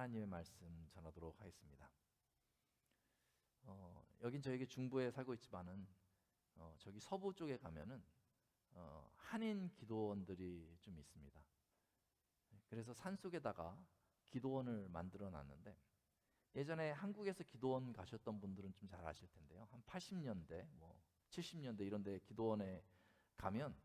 하나님의 말씀 전하도록 하겠습니다. 여긴 저에게 중부에 살고 있지만은 저기 서부 쪽에 가면은 한인 기도원들이 좀 있습니다. 그래서 산속에다가 기도원을 만들어 놨는데, 예전에 한국에서 기도원 가셨던 분들은 좀 잘 아실 텐데요. 한 80년대, 70년대 이런 데 기도원에 가면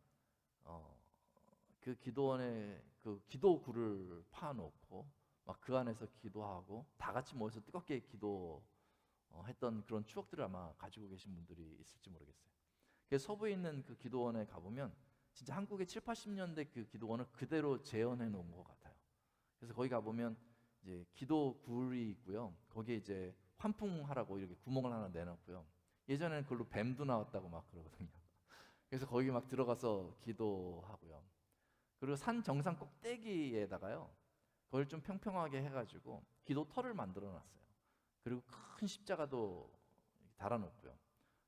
그 기도원에 그 기도굴을 파놓고 막 그 안에서 기도하고 다 같이 모여서 뜨겁게 기도했던 그런 추억들을 아마 가지고 계신 분들이 있을지 모르겠어요. 그래서 서부에 있는 그 기도원에 가보면 진짜 한국의 7, 80년대 그 기도원을 그대로 재현해 놓은 것 같아요. 그래서 거기 가보면 이제 기도굴이 있고요. 거기에 이제 환풍하라고 이렇게 구멍을 하나 내놨고요. 예전에는 그걸로 뱀도 나왔다고 막 그러거든요. 그래서 거기 막 들어가서 기도하고요. 그리고 산 정상 꼭대기에다가요, 그걸 좀 평평하게 해가지고 기도터를 만들어 놨어요. 그리고 큰 십자가도 달아놓고요.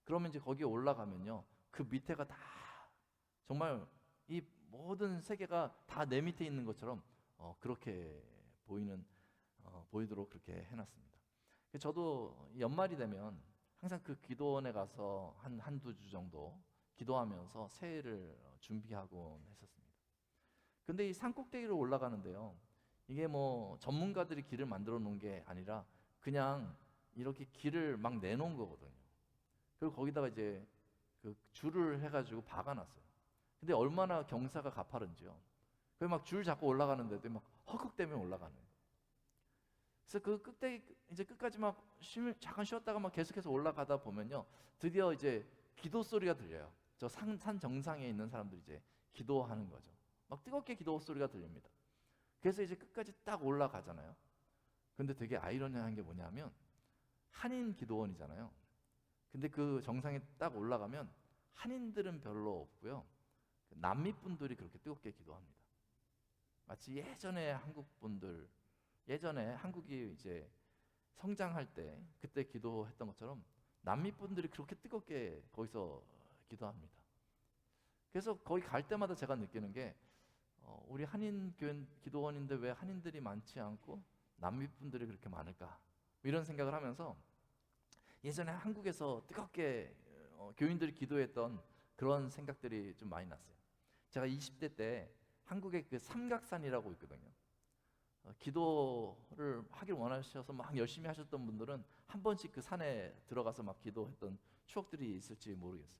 그러면 이제 거기에 올라가면요, 그 밑에가 다 정말 이 모든 세계가 다 내 밑에 있는 것처럼 그렇게 보이도록 그렇게 해놨습니다. 저도 연말이 되면 항상 그 기도원에 가서 한두 주 정도 기도하면서 새해를 준비하곤 했었습니다. 근데 이 산꼭대기로 올라가는데요, 이게 뭐 전문가들이 길을 만들어 놓은 게 아니라 그냥 이렇게 길을 막 내놓은 거거든요. 그리고 거기다가 이제 그 줄을 해가지고 박아놨어요. 근데 얼마나 경사가 가파른지요. 그래서 막 줄 잡고 올라가는데도 막 헉헉대며 올라가는 거예요. 그래서 그 끝에 이제 끝까지 막 잠깐 쉬었다가 막 계속해서 올라가다 보면요, 드디어 이제 기도 소리가 들려요. 저 산 정상에 있는 사람들이 이제 기도하는 거죠. 막 뜨겁게 기도 소리가 들립니다. 그래서 이제 끝까지 딱 올라가잖아요. 근데 되게 아이러니한 게 뭐냐면 한인 기도원이잖아요. 근데 그 정상에 딱 올라가면 한인들은 별로 없고요, 남미 분들이 그렇게 뜨겁게 기도합니다. 마치 예전에 한국이 이제 성장할 때 그때 기도했던 것처럼 남미 분들이 그렇게 뜨겁게 거기서 기도합니다. 그래서 거기 갈 때마다 제가 느끼는 게 우리 한인 기도원인데 왜 한인들이 많지 않고 남미 분들이 그렇게 많을까, 이런 생각을 하면서 예전에 한국에서 뜨겁게 교인들이 기도했던 그런 생각들이 좀 많이 났어요. 제가 20대 때 한국에 그 삼각산이라고 있거든요. 기도를 하길 원하셔서 막 열심히 하셨던 분들은 한 번씩 그 산에 들어가서 막 기도했던 추억들이 있을지 모르겠어요.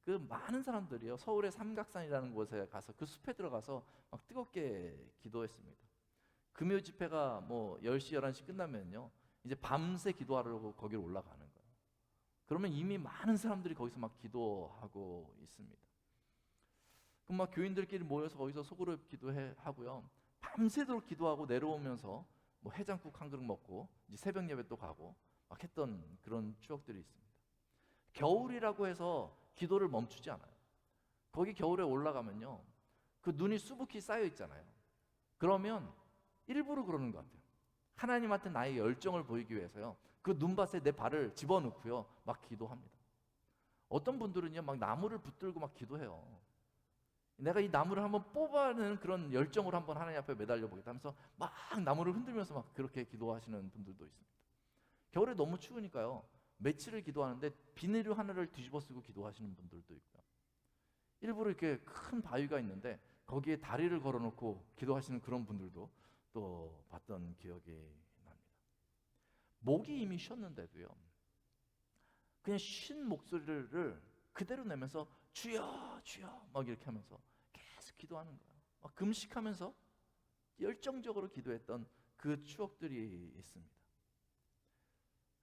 그 많은 사람들이요, 서울의 삼각산이라는 곳에 가서 그 숲에 들어가서 막 뜨겁게 기도했습니다. 금요 집회가 뭐 10시, 11시 끝나면요, 이제 밤새 기도하려고 거기로 올라가는 거예요. 그러면 이미 많은 사람들이 거기서 막 기도하고 있습니다. 그럼 막 교인들끼리 모여서 거기서 소그룹 기도하고요, 밤새도록 기도하고 내려오면서 뭐 해장국 한 그릇 먹고 이제 새벽 예배 또 가고 막 했던 그런 추억들이 있습니다. 겨울이라고 해서 기도를 멈추지 않아요. 거기 겨울에 올라가면요, 그 눈이 수북히 쌓여 있잖아요. 그러면 일부러 그러는 것 같아요. 하나님한테 나의 열정을 보이기 위해서요, 그 눈밭에 내 발을 집어넣고요 막 기도합니다. 어떤 분들은요, 막 나무를 붙들고 막 기도해요. 내가 이 나무를 한번 뽑아내는 그런 열정으로 한번 하나님 앞에 매달려 보겠다 하면서 막 나무를 흔들면서 막 그렇게 기도하시는 분들도 있습니다. 겨울에 너무 추우니까요, 며칠을 기도하는데 비닐 하나를 뒤집어 쓰고 기도하시는 분들도 있고요, 일부러 이렇게 큰 바위가 있는데 거기에 다리를 걸어놓고 기도하시는 그런 분들도 또 봤던 기억이 납니다. 목이 이미 쉬었는데도요, 그냥 쉰 목소리를 그대로 내면서 주여 주여 막 이렇게 하면서 계속 기도하는 거예요. 막 금식하면서 열정적으로 기도했던 그 추억들이 있습니다.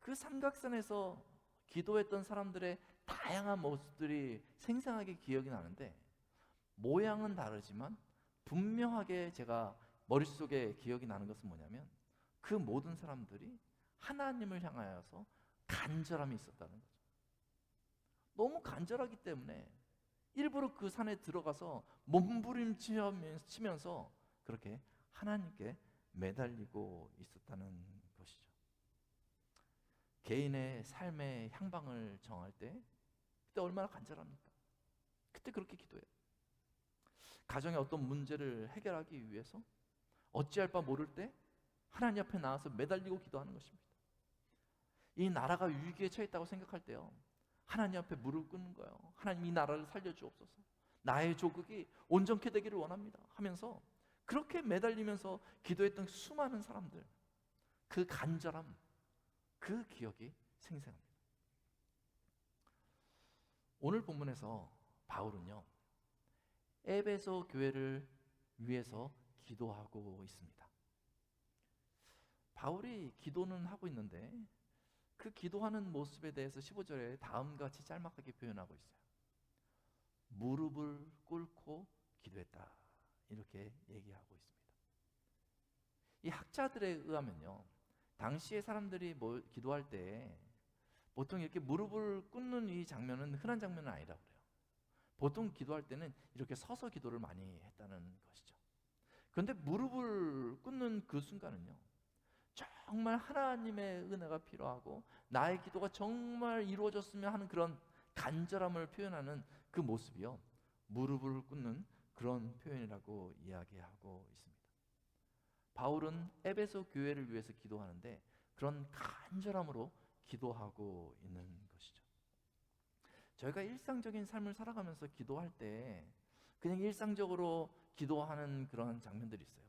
그 삼각산에서 기도했던 사람들의 다양한 모습들이 생생하게 기억이 나는데, 모양은 다르지만 분명하게 제가 머릿속에 기억이 나는 것은 뭐냐면, 그 모든 사람들이 하나님을 향하여서 간절함이 있었다는 거죠. 너무 간절하기 때문에 일부러 그 산에 들어가서 몸부림치면서 그렇게 하나님께 매달리고 있었다는 것이죠. 개인의 삶의 향방을 정할 때 그때 얼마나 간절합니까? 그때 그렇게 기도해요. 가정의 어떤 문제를 해결하기 위해서 어찌할 바 모를 때 하나님 앞에 나와서 매달리고 기도하는 것입니다. 이 나라가 위기에 처했다고 생각할 때요, 하나님 앞에 무릎 꿇는 거예요. 하나님, 이 나라를 살려주옵소서. 나의 조국이 온전케 되기를 원합니다 하면서 그렇게 매달리면서 기도했던 수많은 사람들, 그 간절함, 그 기억이 생생합니다. 오늘 본문에서 바울은요, 에베소 교회를 위해서 기도하고 있습니다. 바울이 기도는 하고 있는데 그 기도하는 모습에 대해서 15절에 다음과 같이 짤막하게 표현하고 있어요. 무릎을 꿇고 기도했다, 이렇게 얘기하고 있습니다. 이 학자들에 의하면요, 당시의 사람들이 기도할 때 보통 이렇게 무릎을 꿇는 이 장면은 흔한 장면은 아니라고 그래요. 보통 기도할 때는 이렇게 서서 기도를 많이 했다는 것이죠. 그런데 무릎을 꿇는 그 순간은요, 정말 하나님의 은혜가 필요하고 나의 기도가 정말 이루어졌으면 하는 그런 간절함을 표현하는 그 모습이요, 무릎을 꿇는 그런 표현이라고 이야기하고 있습니다. 바울은 에베소 교회를 위해서 기도하는데 그런 간절함으로 기도하고 있는 것이죠. 저희가 일상적인 삶을 살아가면서 기도할 때 그냥 일상적으로 기도하는 그런 장면들이 있어요.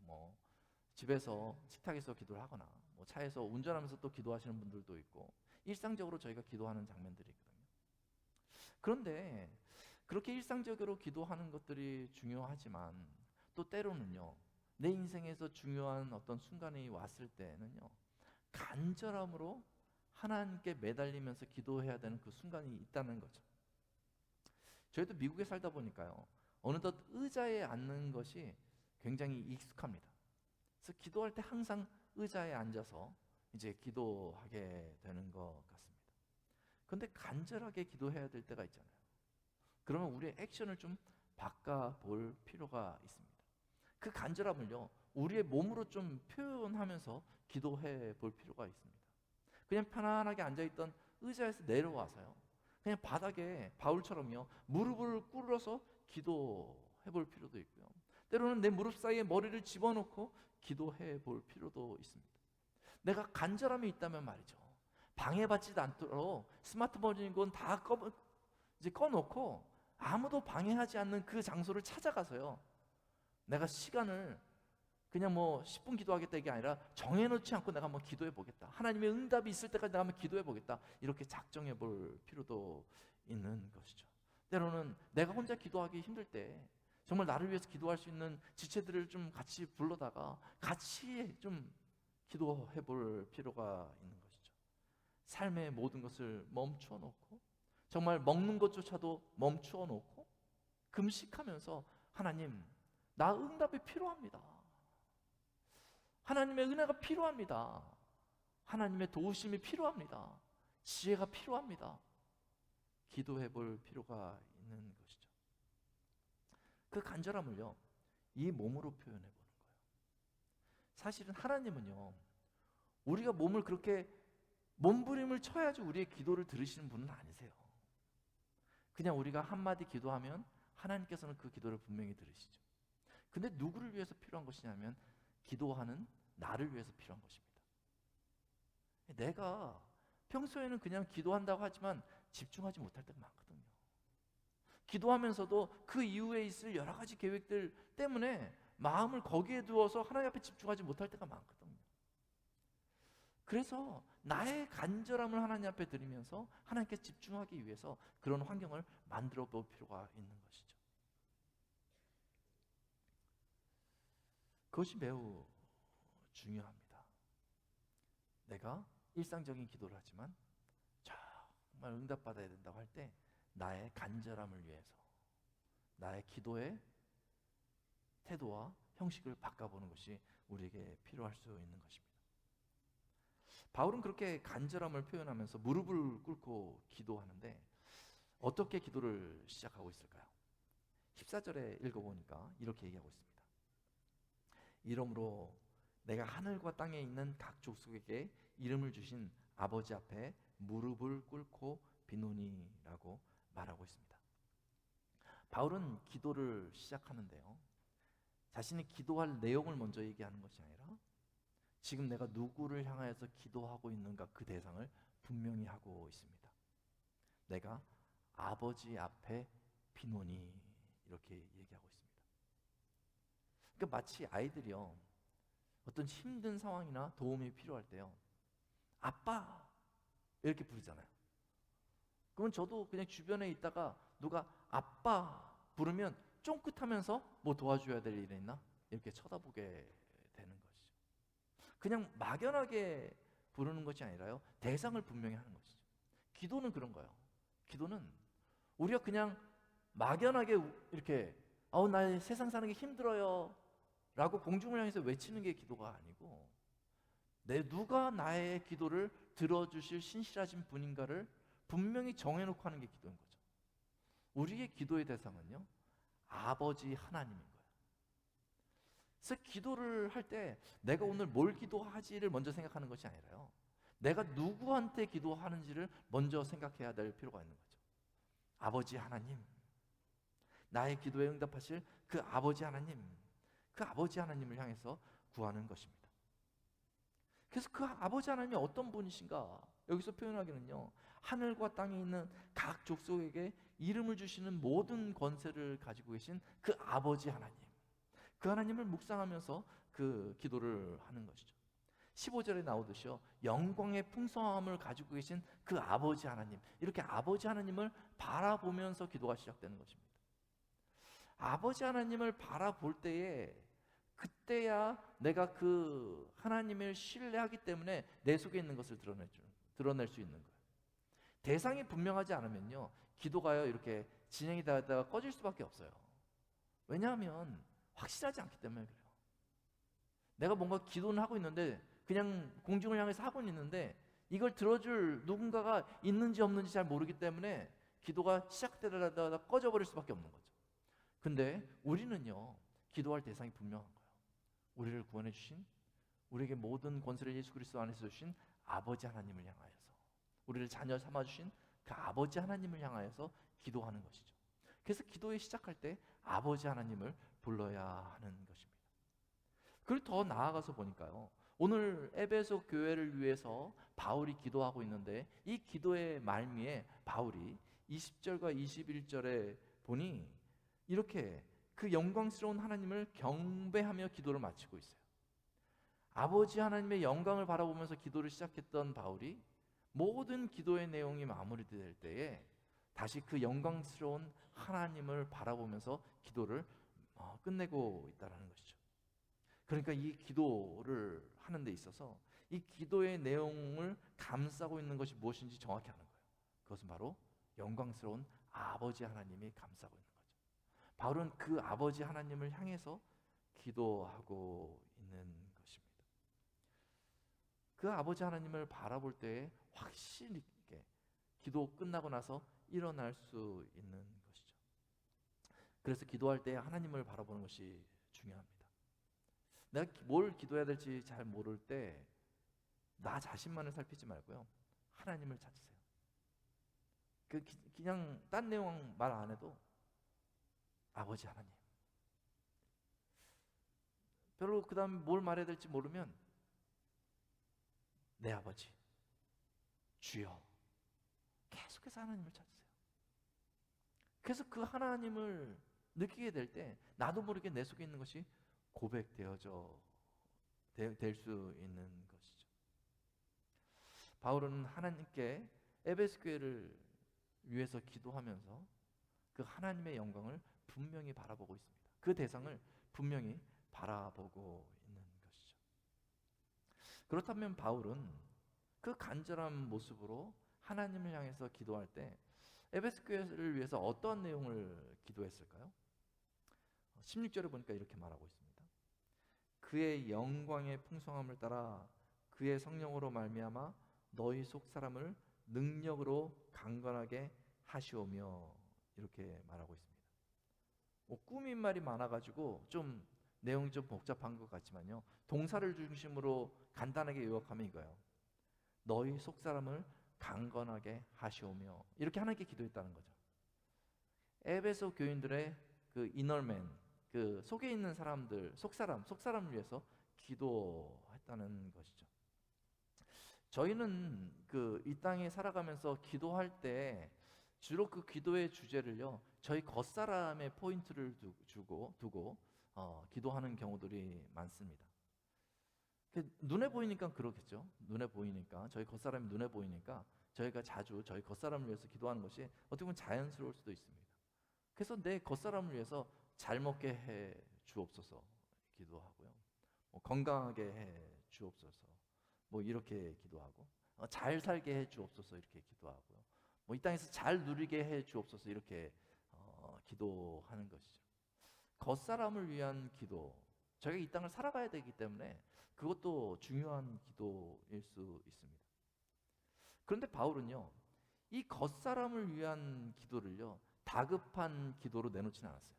집에서 식탁에서 기도를 하거나 차에서 운전하면서 또 기도하시는 분들도 있고, 일상적으로 저희가 기도하는 장면들이 있거든요. 그런데 그렇게 일상적으로 기도하는 것들이 중요하지만 또 때로는요, 내 인생에서 중요한 어떤 순간이 왔을 때는요, 간절함으로 하나님께 매달리면서 기도해야 되는 그 순간이 있다는 거죠. 저희도 미국에 살다 보니까요, 어느덧 의자에 앉는 것이 굉장히 익숙합니다. 그래서 기도할 때 항상 의자에 앉아서 이제 기도하게 되는 것 같습니다. 그런데 간절하게 기도해야 될 때가 있잖아요. 그러면 우리의 액션을 좀 바꿔볼 필요가 있습니다. 그 간절함을요, 우리의 몸으로 좀 표현하면서 기도해 볼 필요가 있습니다. 그냥 편안하게 앉아있던 의자에서 내려와서요, 그냥 바닥에 바울처럼요, 무릎을 꿇어서 기도해 볼 필요도 있고요, 때로는 내 무릎 사이에 머리를 집어넣고 기도해 볼 필요도 있습니다. 내가 간절함이 있다면 말이죠, 방해받지도 않도록 스마트폰이건 다 꺼놓고 아무도 방해하지 않는 그 장소를 찾아가서요, 내가 시간을 그냥 10분 기도하겠다 이게 아니라 정해놓지 않고 내가 한번 기도해 보겠다, 하나님의 응답이 있을 때까지 내가 한번 기도해 보겠다, 이렇게 작정해 볼 필요도 있는 것이죠. 때로는 내가 혼자 기도하기 힘들 때 정말 나를 위해서 기도할 수 있는 지체들을 좀 같이 불러다가 같이 좀 기도해 볼 필요가 있는 것이죠. 삶의 모든 것을 멈추어 놓고, 정말 먹는 것조차도 멈추어 놓고 금식하면서, 하나님, 나 응답이 필요합니다. 하나님의 은혜가 필요합니다. 하나님의 도우심이 필요합니다. 지혜가 필요합니다. 기도해 볼 필요가 있는 것이죠. 그 간절함을요, 이 몸으로 표현해 보는 거예요. 사실은 하나님은요, 우리가 몸을 그렇게 몸부림을 쳐야지 우리의 기도를 들으시는 분은 아니세요. 그냥 우리가 한마디 기도하면 하나님께서는 그 기도를 분명히 들으시죠. 근데 누구를 위해서 필요한 것이냐면 기도하는 나를 위해서 필요한 것입니다. 내가 평소에는 그냥 기도한다고 하지만 집중하지 못할 때가 많거든요. 기도하면서도 그 이후에 있을 여러 가지 계획들 때문에 마음을 거기에 두어서 하나님 앞에 집중하지 못할 때가 많거든요. 그래서 나의 간절함을 하나님 앞에 드리면서 하나님께 집중하기 위해서 그런 환경을 만들어 볼 필요가 있는 것이죠. 그것이 매우 중요합니다. 내가 일상적인 기도를 하지만 정말 응답받아야 된다고 할 때 나의 간절함을 위해서 나의 기도의 태도와 형식을 바꿔보는 것이 우리에게 필요할 수 있는 것입니다. 바울은 그렇게 간절함을 표현하면서 무릎을 꿇고 기도하는데 어떻게 기도를 시작하고 있을까요? 14절에 읽어보니까 이렇게 얘기하고 있습니다. 이러므로 내가 하늘과 땅에 있는 각 족속에게 이름을 주신 아버지 앞에 무릎을 꿇고 비노니라고 말하고 있습니다. 바울은 기도를 시작하는데요, 자신이 기도할 내용을 먼저 얘기하는 것이 아니라 지금 내가 누구를 향하여서 기도하고 있는가 그 대상을 분명히 하고 있습니다. 내가 아버지 앞에 비노니 이렇게 얘기하고 있습니다. 그러니까 마치 아이들이요, 어떤 힘든 상황이나 도움이 필요할 때요, 아빠 이렇게 부르잖아요. 그러면 저도 그냥 주변에 있다가 누가 아빠 부르면 쫑긋하면서 뭐 도와줘야 될 일이 있나 이렇게 쳐다보게 되는 것이죠. 그냥 막연하게 부르는 것이 아니라요, 대상을 분명히 하는 것이죠. 기도는 그런 거예요. 기도는 우리가 그냥 막연하게 이렇게 나 세상 사는 게 힘들어요 라고 공중을 향해서 외치는 게 기도가 아니고, 누가 나의 기도를 들어주실 신실하신 분인가를 분명히 정해놓고 하는 게 기도인 거죠. 우리의 기도의 대상은요, 아버지 하나님인 거예요. 그래서 기도를 할 때 내가 오늘 뭘 기도하지를 먼저 생각하는 것이 아니라요, 내가 누구한테 기도하는지를 먼저 생각해야 될 필요가 있는 거죠. 아버지 하나님, 나의 기도에 응답하실 그 아버지 하나님, 그 아버지 하나님을 향해서 구하는 것입니다. 그래서 그 아버지 하나님이 어떤 분이신가 여기서 표현하기는요, 하늘과 땅에 있는 각 족속에게 이름을 주시는 모든 권세를 가지고 계신 그 아버지 하나님, 그 하나님을 묵상하면서 그 기도를 하는 것이죠. 15절에 나오듯이요, 영광의 풍성함을 가지고 계신 그 아버지 하나님, 이렇게 아버지 하나님을 바라보면서 기도가 시작되는 것입니다. 아버지 하나님을 바라볼 때에, 그때야 내가 그 하나님을 신뢰하기 때문에 내 속에 있는 것을 드러낼 수 있는 거예요. 대상이 분명하지 않으면요, 기도가요 이렇게 진행이 되다가 꺼질 수밖에 없어요. 왜냐하면 확실하지 않기 때문에 그래요. 내가 뭔가 기도는 하고 있는데, 그냥 공중을 향해서 하고 있는데 이걸 들어줄 누군가가 있는지 없는지 잘 모르기 때문에 기도가 시작되다가 꺼져버릴 수밖에 없는 거죠. 근데 우리는요, 기도할 대상이 분명한 거예요. 우리를 구원해 주신, 우리에게 모든 권세를 예수 그리스도 안에서 주신 아버지 하나님을 향하여서, 우리를 자녀 삼아 주신 그 아버지 하나님을 향하여서 기도하는 것이죠. 그래서 기도에 시작할 때 아버지 하나님을 불러야 하는 것입니다. 그걸 더 나아가서 보니까요, 오늘 에베소 교회를 위해서 바울이 기도하고 있는데, 이 기도의 말미에 바울이 20절과 21절에 보니 이렇게 그 영광스러운 하나님을 경배하며 기도를 마치고 있어요. 아버지 하나님의 영광을 바라보면서 기도를 시작했던 바울이 모든 기도의 내용이 마무리될 때에 다시 그 영광스러운 하나님을 바라보면서 기도를 끝내고 있다는 것이죠. 그러니까 이 기도를 하는 데 있어서 이 기도의 내용을 감싸고 있는 것이 무엇인지 정확히 아는 거예요. 그것은 바로 영광스러운 아버지 하나님이 감싸고 있는 거죠. 바울은 그 아버지 하나님을 향해서 기도하고 있는 것입니다. 그 아버지 하나님을 바라볼 때에 확실히 있게 기도 끝나고 나서 일어날 수 있는 것이죠. 그래서 기도할 때 하나님을 바라보는 것이 중요합니다. 내가 뭘 기도해야 될지 잘 모를 때 나 자신만을 살피지 말고요, 하나님을 찾으세요. 그냥 딴 내용 말 안 해도 아버지 하나님, 별로 그 다음 뭘 말해야 될지 모르면 내 아버지 주여, 계속해서 하나님을 찾으세요. 그래서 그 하나님을 느끼게 될 때 나도 모르게 내 속에 있는 것이 고백되어져 될 수 있는 것이죠. 바울은 하나님께 에베소 교회를 위해서 기도하면서 그 하나님의 영광을 분명히 바라보고 있습니다. 그 대상을 분명히 바라보고 있는 것이죠. 그렇다면 바울은 그 간절한 모습으로 하나님을 향해서 기도할 때 에베소 교회를 위해서 어떠한 내용을 기도했을까요? 16절에 보니까 이렇게 말하고 있습니다. 그의 영광의 풍성함을 따라 그의 성령으로 말미암아 너희 속 사람을 능력으로 강건하게 하시오며, 이렇게 말하고 있습니다. 꾸민 말이 많아가지고 좀 내용이 좀 복잡한 것 같지만요, 동사를 중심으로 간단하게 요약하면 이거예요. 너희 속 사람을 강건하게 하시오며, 이렇게 하나님께 기도했다는 거죠. 에베소 교인들의 그 이너맨, 그 속에 있는 사람들, 속사람을 위해서 기도했다는 싶다는 것이죠. 저희는 이 땅에 살아가면서 기도할 때 주로 그 기도의 주제를요, 저희 겉사람의 포인트를 두고 기도하는 경우들이 많습니다. 눈에 보이니까 그렇겠죠. 눈에 보이니까, 저희 겉사람이 눈에 보이니까 저희가 자주 저희 겉사람을 위해서 기도하는 것이 어떻게 보면 자연스러울 수도 있습니다. 그래서 내 겉사람을 위해서 잘 먹게 해 주옵소서 기도하고요. 건강하게 해 주옵소서 이렇게 기도하고, 잘 살게 해 주옵소서 이렇게 기도하고요. 이 땅에서 잘 누리게 해 주옵소서 이렇게 기도하는 것이죠. 겉사람을 위한 기도, 저희가 이 땅을 살아가야 되기 때문에 그것도 중요한 기도일 수 있습니다. 그런데 바울은요, 이 겉사람을 위한 기도를요, 다급한 기도로 내놓지는 않았어요.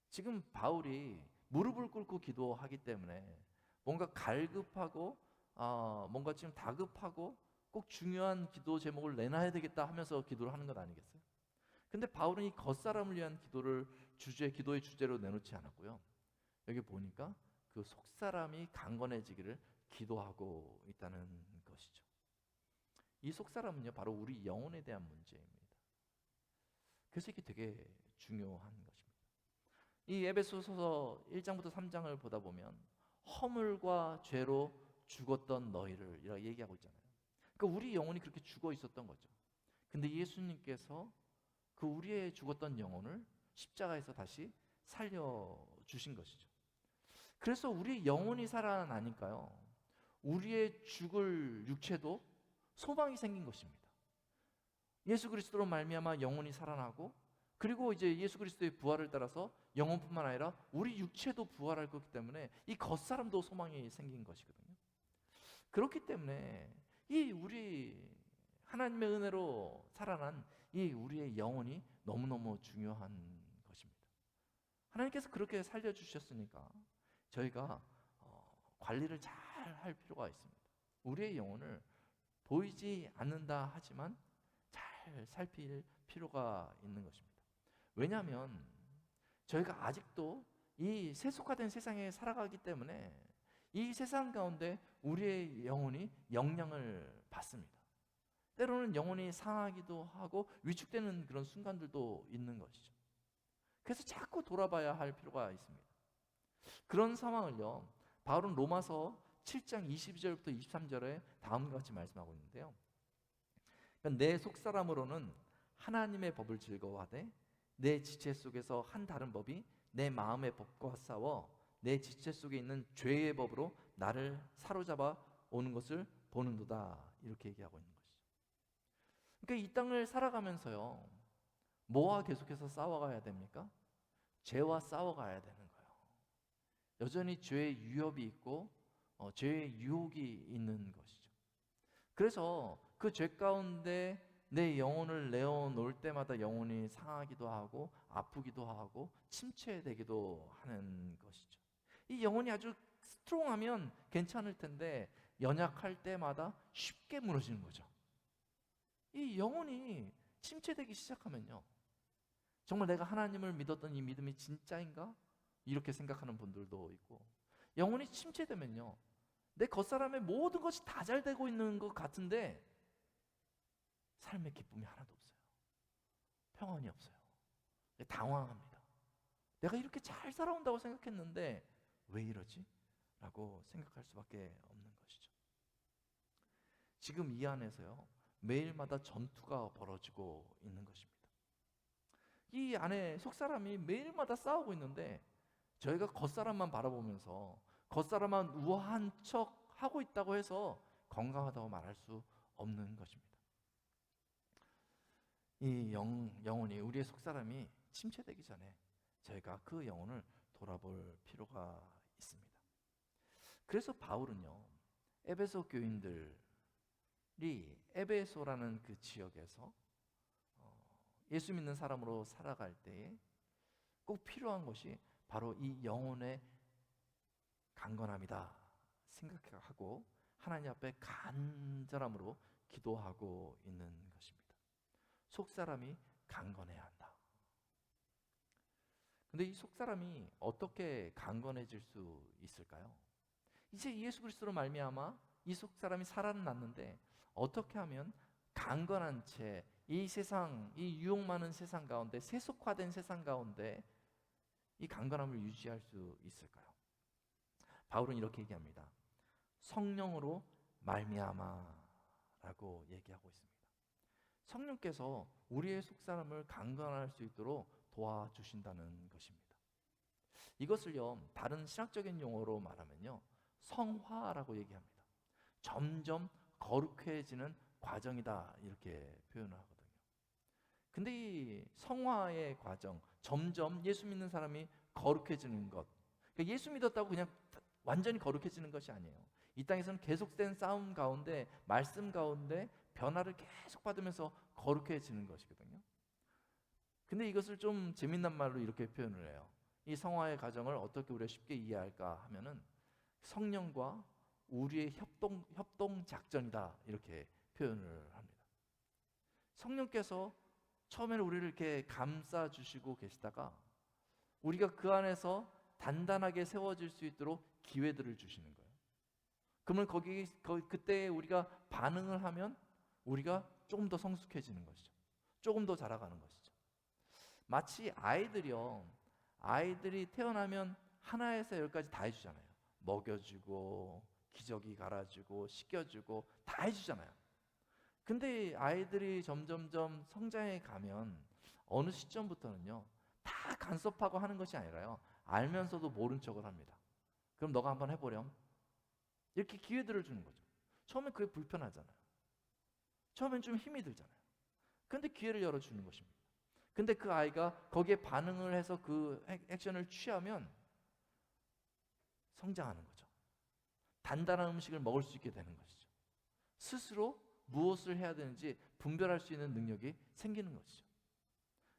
지금 바울이 무릎을 꿇고 기도하기 때문에 뭔가 갈급하고 뭔가 지금 다급하고 꼭 중요한 기도 제목을 내놔야 되겠다 하면서 기도를 하는 것 아니겠어요? 근데 바울은 이 겉사람을 위한 기도를 기도의 주제로 내놓지 않았고요. 여기 보니까 그 속사람이 강건해지기를 기도하고 있다는 것이죠. 이 속사람은요, 바로 우리 영혼에 대한 문제입니다. 그래서 이게 되게 중요한 것입니다. 이 에베소서 1장부터 3장을 보다 보면 허물과 죄로 죽었던 너희를 이렇게 얘기하고 있잖아요. 그러니까 우리 영혼이 그렇게 죽어 있었던 거죠. 근데 예수님께서 그 우리의 죽었던 영혼을 십자가에서 다시 살려주신 것이죠. 그래서 우리 영혼이 살아나니까요, 우리의 죽을 육체도 소망이 생긴 것입니다. 예수 그리스도로 말미암아 영혼이 살아나고, 그리고 이제 예수 그리스도의 부활을 따라서 영혼뿐만 아니라 우리 육체도 부활할 거기 때문에 이 겉사람도 소망이 생긴 것이거든요. 그렇기 때문에 이 우리 하나님의 은혜로 살아난 이 우리의 영혼이 너무너무 중요한 것입니다. 하나님께서 그렇게 살려주셨으니까 저희가 관리를 잘 할 필요가 있습니다. 우리의 영혼을 보이지 않는다 하지만 잘 살필 필요가 있는 것입니다. 왜냐하면 저희가 아직도 이 세속화된 세상에 살아가기 때문에 이 세상 가운데 우리의 영혼이 영향을 받습니다. 때로는 영혼이 상하기도 하고 위축되는 그런 순간들도 있는 것이죠. 그래서 자꾸 돌아봐야 할 필요가 있습니다. 그런 상황을요, 바울은 로마서 7장 22절부터 23절에 다음과 같이 말씀하고 있는데요. 내 속사람으로는 하나님의 법을 즐거워하되 내 지체 속에서 한 다른 법이 내 마음의 법과 싸워 내 지체 속에 있는 죄의 법으로 나를 사로잡아 오는 것을 보는도다, 이렇게 얘기하고 있는 것이죠. 그러니까 이 땅을 살아가면서요, 뭐와 계속해서 싸워가야 됩니까? 죄와 싸워가야 되는 거예요. 여전히 죄의 위협이 있고 죄의 유혹이 있는 것이죠. 그래서 그 죄 가운데 내 영혼을 내어놓을 때마다 영혼이 상하기도 하고 아프기도 하고 침체되기도 하는 것이죠. 이 영혼이 아주 스트롱하면 괜찮을 텐데 연약할 때마다 쉽게 무너지는 거죠. 이 영혼이 침체되기 시작하면요, 정말 내가 하나님을 믿었던 이 믿음이 진짜인가? 이렇게 생각하는 분들도 있고, 영혼이 침체되면요, 내 겉사람의 모든 것이 다 잘 되고 있는 것 같은데 삶의 기쁨이 하나도 없어요. 평안이 없어요. 당황합니다. 내가 이렇게 잘 살아온다고 생각했는데 왜 이러지? 라고 생각할 수밖에 없는 것이죠. 지금 이 안에서요, 매일마다 전투가 벌어지고 있는 것입니다. 이 안에 속사람이 매일마다 싸우고 있는데 저희가 겉사람만 바라보면서 겉사람만 우아한 척 하고 있다고 해서 건강하다고 말할 수 없는 것입니다. 이 영혼이, 우리의 속사람이 침체되기 전에 저희가 그 영혼을 돌아볼 필요가 있습니다. 그래서 바울은요, 에베소 교인들이 에베소라는 그 지역에서 예수 믿는 사람으로 살아갈 때에 꼭 필요한 것이 바로 이 영혼의 강건함이다 생각하고 하나님 앞에 간절함으로 기도하고 있는 것입니다. 속사람이 강건해야 한다. 근데 이 속사람이 어떻게 강건해질 수 있을까요? 이제 예수 그리스도로 말미암아 이 속사람이 살아났는데 어떻게 하면 강건한 채 이 세상, 이 유혹 많은 세상 가운데, 세속화된 세상 가운데 이 강건함을 유지할 수 있을까요? 바울은 이렇게 얘기합니다. 성령으로 말미암아라고 얘기하고 있습니다. 성령께서 우리의 속사람을 강건할 수 있도록 도와주신다는 것입니다. 이것을요, 다른 신학적인 용어로 말하면요, 성화라고 얘기합니다. 점점 거룩해지는 과정이다, 이렇게 표현을 하거든요. 근데 이 성화의 과정, 점점 예수 믿는 사람이 거룩해지는 것, 그러니까 예수 믿었다고 그냥 완전히 거룩해지는 것이 아니에요. 이 땅에서는 계속된 싸움 가운데, 말씀 가운데 변화를 계속 받으면서 거룩해지는 것이거든요. 근데 이것을 좀 재미난 말로 이렇게 표현을 해요. 이 성화의 과정을 어떻게 우리가 쉽게 이해할까 하면은 성령과 우리의 협동 작전이다, 이렇게 표현을 합니다. 성령께서 처음에는 우리를 이렇게 감싸 주시고 계시다가 우리가 그 안에서 단단하게 세워질 수 있도록 기회들을 주시는 거예요. 그러면 그때 우리가 반응을 하면 우리가 조금 더 성숙해지는 것이죠. 조금 더 자라가는 것이죠. 마치 아이들이 태어나면 하나에서 열까지 다 해주잖아요. 먹여주고 기저귀 갈아주고 씻겨주고 다 해주잖아요. 근데 아이들이 점점점 성장해 가면 어느 시점부터는요, 다 간섭하고 하는 것이 아니라요, 알면서도 모른 척을 합니다. 그럼 너가 한번 해보렴, 이렇게 기회들을 주는 거죠. 처음엔 그게 불편하잖아요. 처음엔 좀 힘이 들잖아요. 근데 기회를 열어주는 것입니다. 근데 그 아이가 거기에 반응을 해서 그 액션을 취하면 성장하는 거죠. 단단한 음식을 먹을 수 있게 되는 것이죠. 스스로 무엇을 해야 되는지 분별할 수 있는 능력이 생기는 것이죠.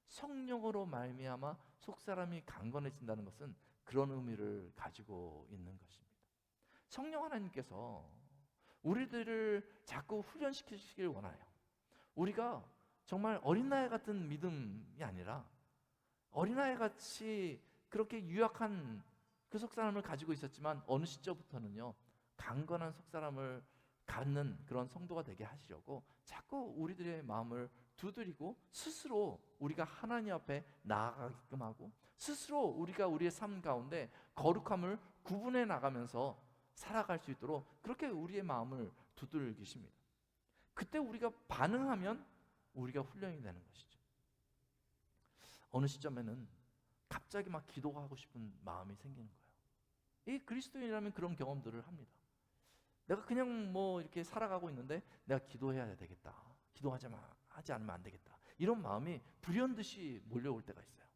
성령으로 말미암아 속사람이 강건해진다는 것은 그런 의미를 가지고 있는 것입니다. 성령 하나님께서 우리들을 자꾸 훈련시키시길 원해요. 우리가 정말 어린아이 같은 믿음이 아니라 어린아이 같이 그렇게 유약한 그 속사람을 가지고 있었지만 어느 시점부터는요, 강건한 속사람을 갖는 그런 성도가 되게 하시려고 자꾸 우리들의 마음을 두드리고 스스로 우리가 하나님 앞에 나아가게끔 하고 스스로 우리가 우리의 삶 가운데 거룩함을 구분해 나가면서 살아갈 수 있도록 그렇게 우리의 마음을 두들기십니다. 그때 우리가 반응하면 우리가 훈련이 되는 것이죠. 어느 시점에는 갑자기 막 기도하고 싶은 마음이 생기는 거예요. 이 그리스도인이라면 그런 경험들을 합니다. 내가 그냥 뭐 이렇게 살아가고 있는데 내가 기도해야 되겠다, 하지 않으면 안 되겠다, 이런 마음이 불현듯이 몰려올 때가 있어요.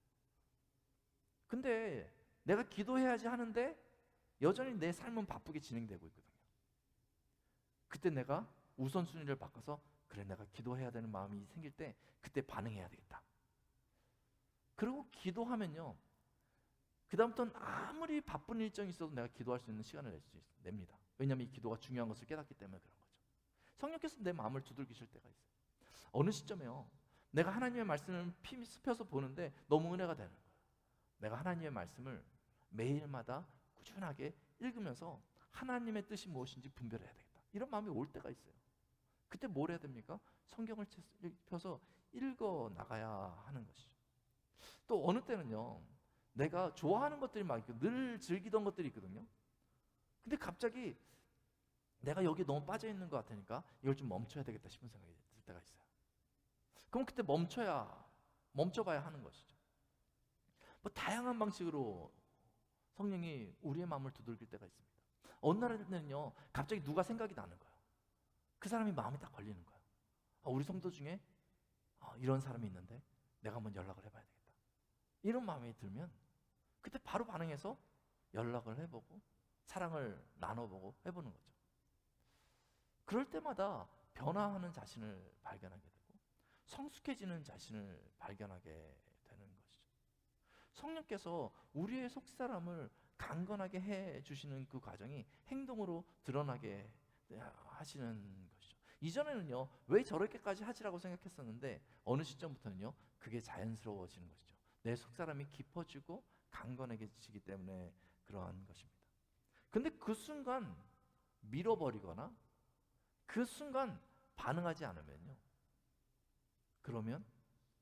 근데 내가 기도해야지 하는데 여전히 내 삶은 바쁘게 진행되고 있거든요. 그때 내가 우선순위를 바꿔서 그래, 내가 기도해야 되는 마음이 생길 때 그때 반응해야 되겠다. 그리고 기도하면요, 그 다음부터는 아무리 바쁜 일정이 있어도 내가 기도할 수 있는 시간을 냅니다. 왜냐하면 이 기도가 중요한 것을 깨닫기 때문에 그런 거죠. 성령께서 내 마음을 두들기실 때가 있어요. 어느 시점에요, 내가 하나님의 말씀을 펴서 보는데 너무 은혜가 되는 거예요. 내가 하나님의 말씀을 매일마다 꾸준하게 읽으면서 하나님의 뜻이 무엇인지 분별해야 되겠다, 이런 마음이 올 때가 있어요. 그때 뭘 해야 됩니까? 성경을 펴서 읽어 나가야 하는 것이죠. 또 어느 때는요, 내가 좋아하는 것들이 막 늘 즐기던 것들이 있거든요. 근데 갑자기 내가 여기 너무 빠져 있는 것 같으니까 이걸 좀 멈춰야 되겠다 싶은 생각이 들 때가 있어요. 그럼 그때 멈춰봐야 하는 것이죠. 뭐 다양한 방식으로 성령이 우리의 마음을 두들길 때가 있습니다. 어느 날에는요, 갑자기 누가 생각이 나는 거예요. 그 사람이 마음이 딱 걸리는 거예요. 우리 성도 중에 이런 사람이 있는데 내가 한번 연락을 해봐야 되겠다, 이런 마음이 들면 그때 바로 반응해서 연락을 해보고 사랑을 나눠보고 해보는 거죠. 그럴 때마다 변화하는 자신을 발견하게 되고 성숙해지는 자신을 발견하게 되는 것이죠. 성령께서 우리의 속사람을 강건하게 해주시는 그 과정이 행동으로 드러나게 하시는 것이죠. 이전에는요, 왜 저렇게까지 하지라고 생각했었는데 어느 시점부터는요, 그게 자연스러워지는 것이죠. 내 속사람이 깊어지고 강건해지기 때문에 그러한 것입니다. 근데 그 순간 밀어버리거나 그 순간 반응하지 않으면요, 그러면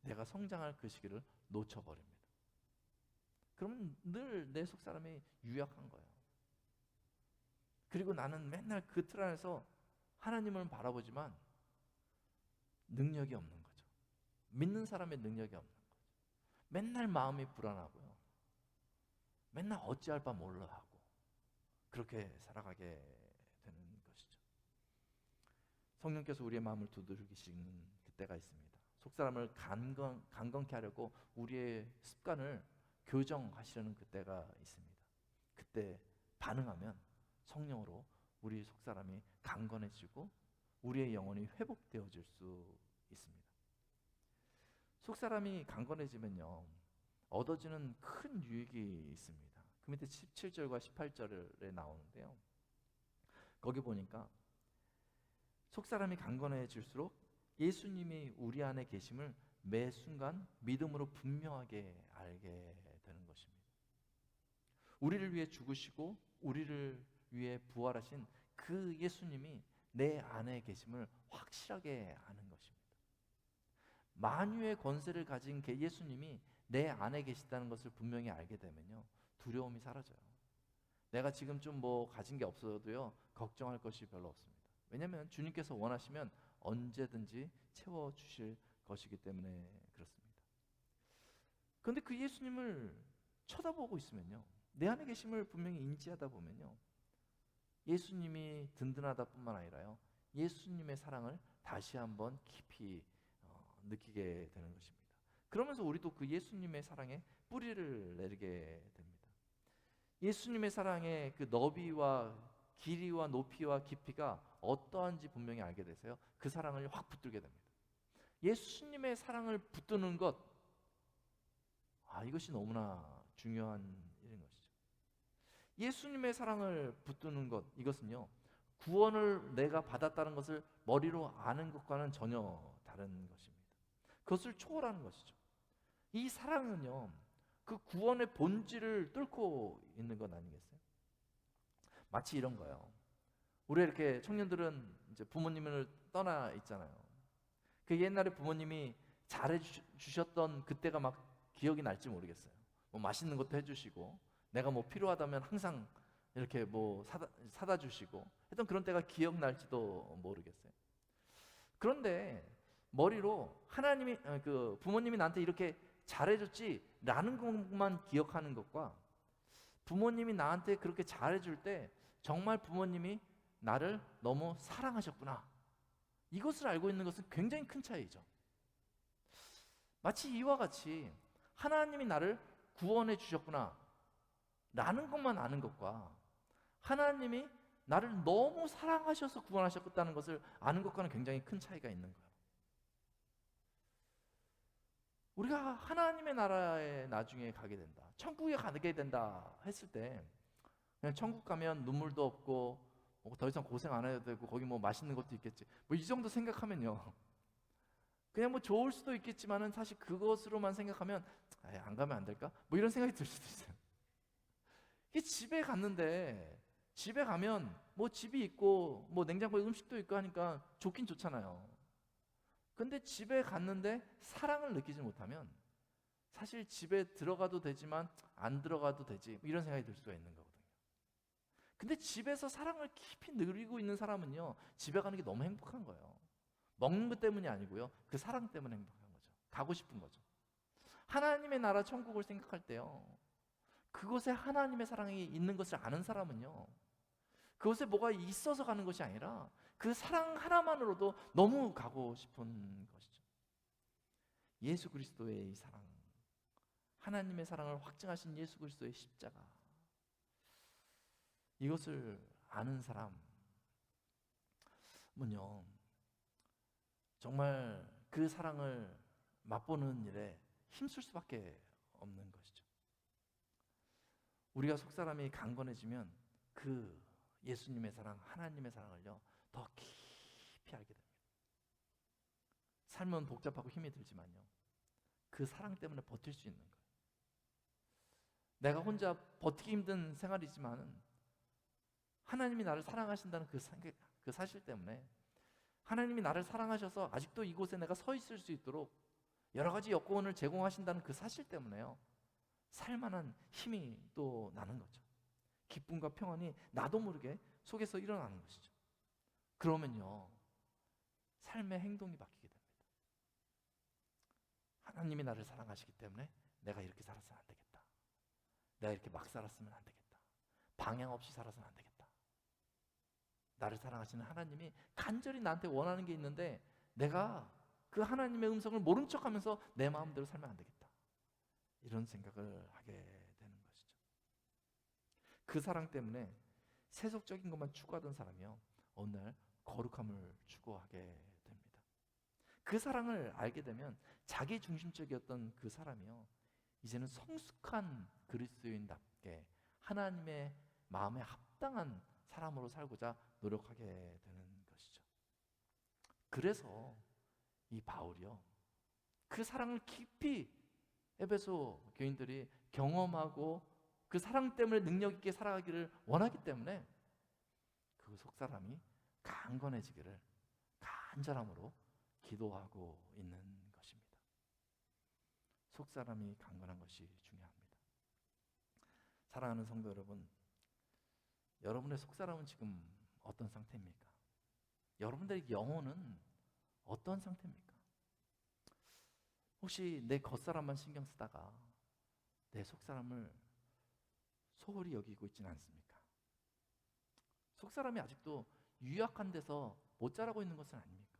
내가 성장할 그 시기를 놓쳐버립니다. 그러면 늘 내 속사람이 유약한 거예요. 그리고 나는 맨날 그 틀 안에서 하나님을 바라보지만 능력이 없는 거죠. 믿는 사람의 능력이 없는 거죠. 맨날 마음이 불안하고요, 맨날 어찌할 바 몰라 하고 그렇게 살아가게 되는 것이죠. 성령께서 우리의 마음을 두드리시는 그때가 있습니다. 속사람을 강건케 하려고 우리의 습관을 교정하시려는 그때가 있습니다. 그때 반응하면 성령으로 우리 속사람이 강건해지고 우리의 영혼이 회복되어질 수 있습니다. 속사람이 강건해지면요, 얻어지는 큰 유익이 있습니다. 그 밑에 17절과 18절에 나오는데요, 거기 보니까 속사람이 강건해질수록 예수님이 우리 안에 계심을 매 순간 믿음으로 분명하게 알게 되는 것입니다. 우리를 위해 죽으시고 우리를 위해 부활하신 그 예수님이 내 안에 계심을 확실하게 아는 것입니다. 만유의 권세를 가진 그 예수님이 내 안에 계시다는 것을 분명히 알게 되면요, 두려움이 사라져요. 내가 지금 좀 뭐 가진 게 없어도요, 걱정할 것이 별로 없습니다. 왜냐하면 주님께서 원하시면 언제든지 채워주실 것이기 때문에 그렇습니다. 그런데 그 예수님을 쳐다보고 있으면요, 내 안에 계심을 분명히 인지하다 보면요, 예수님이 든든하다 뿐만 아니라요, 예수님의 사랑을 다시 한번 깊이 느끼게 되는 것입니다. 그러면서 우리도 그 예수님의 사랑에 뿌리를 내리게 됩니다. 예수님의 사랑의 그 너비와 길이와 높이와 깊이가 어떠한지 분명히 알게 되세요. 그 사랑을 확 붙들게 됩니다. 예수님의 사랑을 붙드는 것, 이것이 너무나 중요한 일인 것이죠. 예수님의 사랑을 붙드는 것, 이것은요, 구원을 내가 받았다는 것을 머리로 아는 것과는 전혀 다른 것입니다. 그것을 초월하는 것이죠. 이 사랑은요, 그 구원의 본질을 뚫고 있는 것 아니겠어요? 마치 이런 거예요. 우리 이렇게 청년들은 이제 부모님을 떠나 있잖아요. 그 옛날에 부모님이 잘해 주셨던 그때가 막 기억이 날지 모르겠어요. 뭐 맛있는 것도 해주시고, 내가 뭐 필요하다면 항상 이렇게 뭐 사다 주시고 했던 그런 때가 기억날지도 모르겠어요. 그런데 머리로 하나님이 그 부모님이 나한테 이렇게 잘해줬지라는 것만 기억하는 것과 부모님이 나한테 그렇게 잘해줄 때 정말 부모님이 나를 너무 사랑하셨구나, 이것을 알고 있는 것은 굉장히 큰 차이죠. 마치 이와 같이 하나님이 나를 구원해 주셨구나 라는 것만 아는 것과 하나님이 나를 너무 사랑하셔서 구원하셨다는 것을 아는 것과는 굉장히 큰 차이가 있는 거예요. 우리가 하나님의 나라에 나중에 가게 된다, 천국에 가게 된다 했을 때 그냥 천국 가면 눈물도 없고 뭐 더 이상 고생 안 해도 되고 거기 뭐 맛있는 것도 있겠지, 뭐 이 정도 생각하면요, 그냥 뭐 좋을 수도 있겠지만은 사실 그것으로만 생각하면 안 가면 안 될까? 뭐 이런 생각이 들 수도 있어요. 이게 집에 갔는데 집에 가면 뭐 집이 있고 뭐 냉장고에 음식도 있고 하니까 좋긴 좋잖아요. 근데 집에 갔는데 사랑을 느끼지 못하면 사실 집에 들어가도 되지만 안 들어가도 되지, 뭐 이런 생각이 들 수가 있는 거거든요. 근데 집에서 사랑을 깊이 누리고 있는 사람은요, 집에 가는 게 너무 행복한 거예요. 먹는 것 때문이 아니고요, 그 사랑 때문에 행복한 거죠. 가고 싶은 거죠. 하나님의 나라 천국을 생각할 때요, 그곳에 하나님의 사랑이 있는 것을 아는 사람은요, 그곳에 뭐가 있어서 가는 것이 아니라 그 사랑 하나만으로도 너무 가고 싶은 것이죠. 예수 그리스도의 이 사랑, 하나님의 사랑을 확증하신 예수 그리스도의 십자가, 이것을 아는 사람은요, 정말 그 사랑을 맛보는 일에 힘쓸 수밖에 없는 것이죠. 우리가 속사람이 강건해지면 그 예수님의 사랑, 하나님의 사랑을요, 더 깊이 알게 됩니다. 삶은 복잡하고 힘이 들지만요, 그 사랑 때문에 버틸 수 있는 거예요. 내가 혼자 버티기 힘든 생활이지만은 하나님이 나를 사랑하신다는 그 사실 때문에, 하나님이 나를 사랑하셔서 아직도 이곳에 내가 서 있을 수 있도록 여러 가지 여건을 제공하신다는 그 사실 때문에요, 살만한 힘이 또 나는 거죠. 기쁨과 평안이 나도 모르게 속에서 일어나는 것이죠. 그러면요, 삶의 행동이 바뀌게 됩니다. 하나님이 나를 사랑하시기 때문에 내가 이렇게 살아서는 안 되겠다. 내가 이렇게 막 살았으면 안 되겠다. 방향 없이 살아서는 안 되겠다. 나를 사랑하시는 하나님이 간절히 나한테 원하는 게 있는데 내가 그 하나님의 음성을 모른 척하면서 내 마음대로 살면 안 되겠다. 이런 생각을 하게 되는 것이죠. 그 사랑 때문에 세속적인 것만 추구하던 사람이요, 어느 날 거룩함을 추구하게 됩니다. 그 사랑을 알게 되면 자기 중심적이었던 그 사람이요, 이제는 성숙한 그리스도인답게 하나님의 마음에 합당한 사람으로 살고자 노력하게 되는 것이죠. 그래서 이 바울이요, 그 사랑을 깊이 에베소 교인들이 경험하고 그 사랑 때문에 능력 있게 살아가기를 원하기 때문에 그 속사람이 강건해지기를 간절함으로 기도하고 있는 것입니다. 속사람이 강건한 것이 중요합니다. 사랑하는 성도 여러분, 여러분의 속사람은 지금 어떤 상태입니까? 여러분들의 영혼은 어떤 상태입니까? 혹시 내 겉사람만 신경 쓰다가 내 속사람을 소홀히 여기고 있지는 않습니까? 속사람이 아직도 유약한 데서 못 자라고 있는 것은 아닙니까?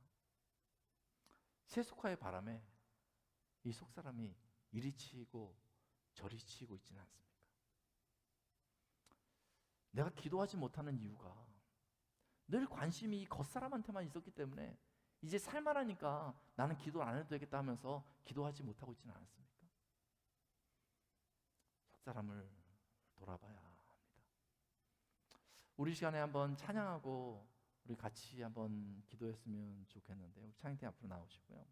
세속화의 바람에 이 속사람이 이리 치이고 저리 치이고 있지는 않습니까? 내가 기도하지 못하는 이유가 늘 관심이 이 겉사람한테만 있었기 때문에 이제 살만하니까 나는 기도 안 해도 되겠다 하면서 기도하지 못하고 있지는 않았습니까? 속사람을 돌아봐야 합니다. 우리 시간에 한번 찬양하고 우리 같이 한번 기도했으면 좋겠는데요. 우리 찬양팀 앞으로 나오시고요.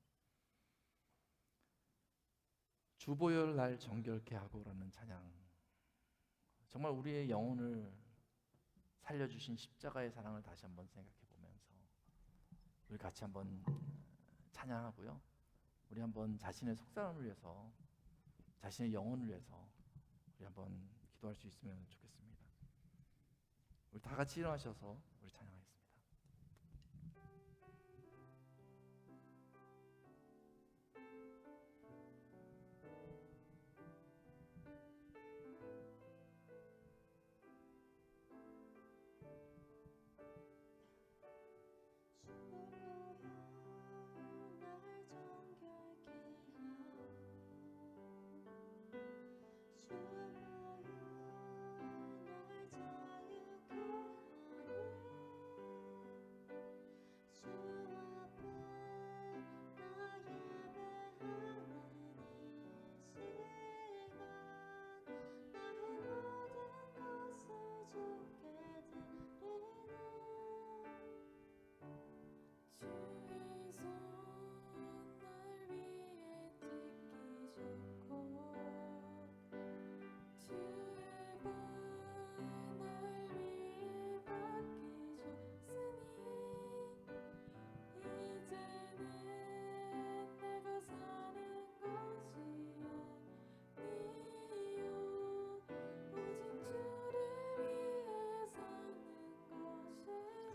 주보혈 날 정결케 하고라는 찬양, 정말 우리의 영혼을 살려주신 십자가의 사랑을 다시 한번 생각해 보면서 우리 같이 한번 찬양하고요, 우리 한번 자신의 속사람을 위해서, 자신의 영혼을 위해서 우리 한번 기도할 수 있으면 좋겠습니다. 우리 다 같이 일어나셔서 우리 찬양하겠습니다.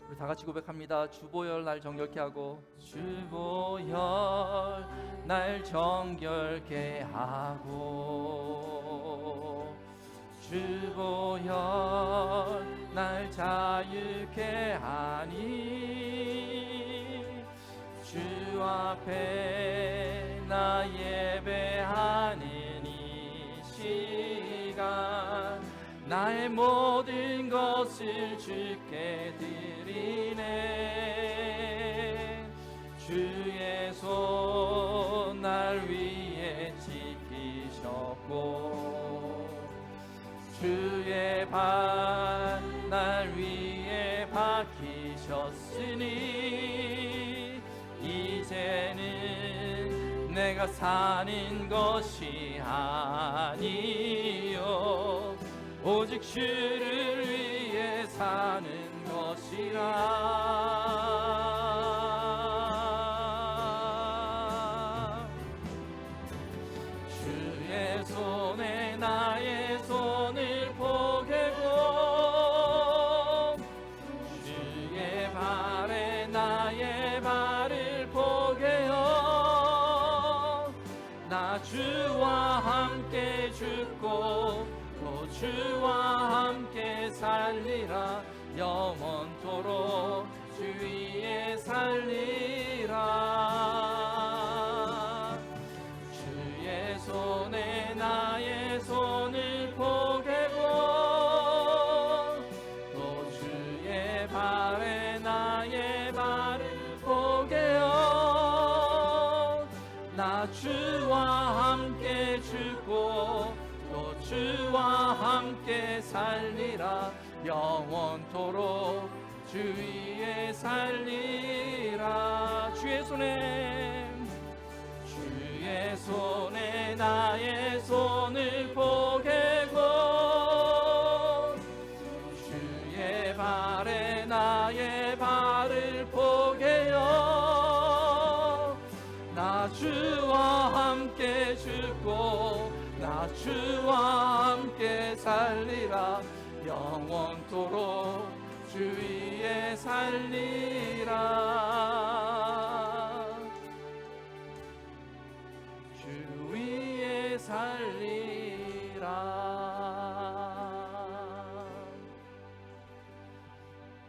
우리 다 같이 고백합니다. 주보혈 날 정결케 하고, 주보혈 날 정결케 하고, 주보혈 날 자유케 하니, 주 앞에 나 예배하는 이 시간 나의 모든 것을 주께 드리네. 주의 손 날 위에 지키셨고, 주의 발 날 위에 박히셨으니, 이제는 내가 사는 것이 아니요 오직 주를 위해 사는 것이라. 주의 손에 나의 손을 포개고 주의 발에 나의 발을 포개어 나 주와 함께 죽고 또 주와 함께 살리라. 영원토록 주 위에 살리라. 주의 손에 나의 손을 포개고 또 주의 발에 나의 발을 포개어 나 주와 함께 죽고 또 주와 함께 살리라. 영원토록 주 위에 살리라. 주의 손에 나의 손을 포개고 주의 발에 나의 발을 포개어 나 주와 함께 죽고 나 주와 함께 살리라. 영원토록 주 위에 살리라. 주 위에 살리라.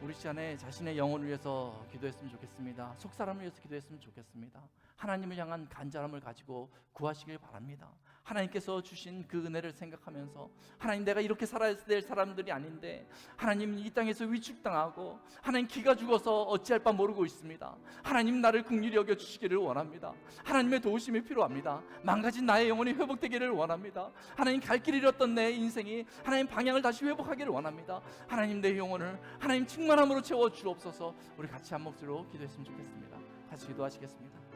우리 시간에 자신의 영혼을 위해서 기도했으면 좋겠습니다. 속사람을 위해서 기도했으면 좋겠습니다. 하나님을 향한 간절함을 가지고 구하시길 바랍니다. 하나님께서 주신 그 은혜를 생각하면서 하나님, 내가 이렇게 살아야 될 사람들이 아닌데 하나님 이 땅에서 위축당하고 하나님 기가 죽어서 어찌할 바 모르고 있습니다. 하나님 나를 긍휼히 여겨주시기를 원합니다. 하나님의 도우심이 필요합니다. 망가진 나의 영혼이 회복되기를 원합니다. 하나님 갈 길 잃었던 내 인생이 하나님 방향을 다시 회복하기를 원합니다. 하나님 내 영혼을 하나님 충만함으로 채워주옵소서. 우리 같이 한 목소리로 기도했으면 좋겠습니다. 같이 기도하시겠습니다.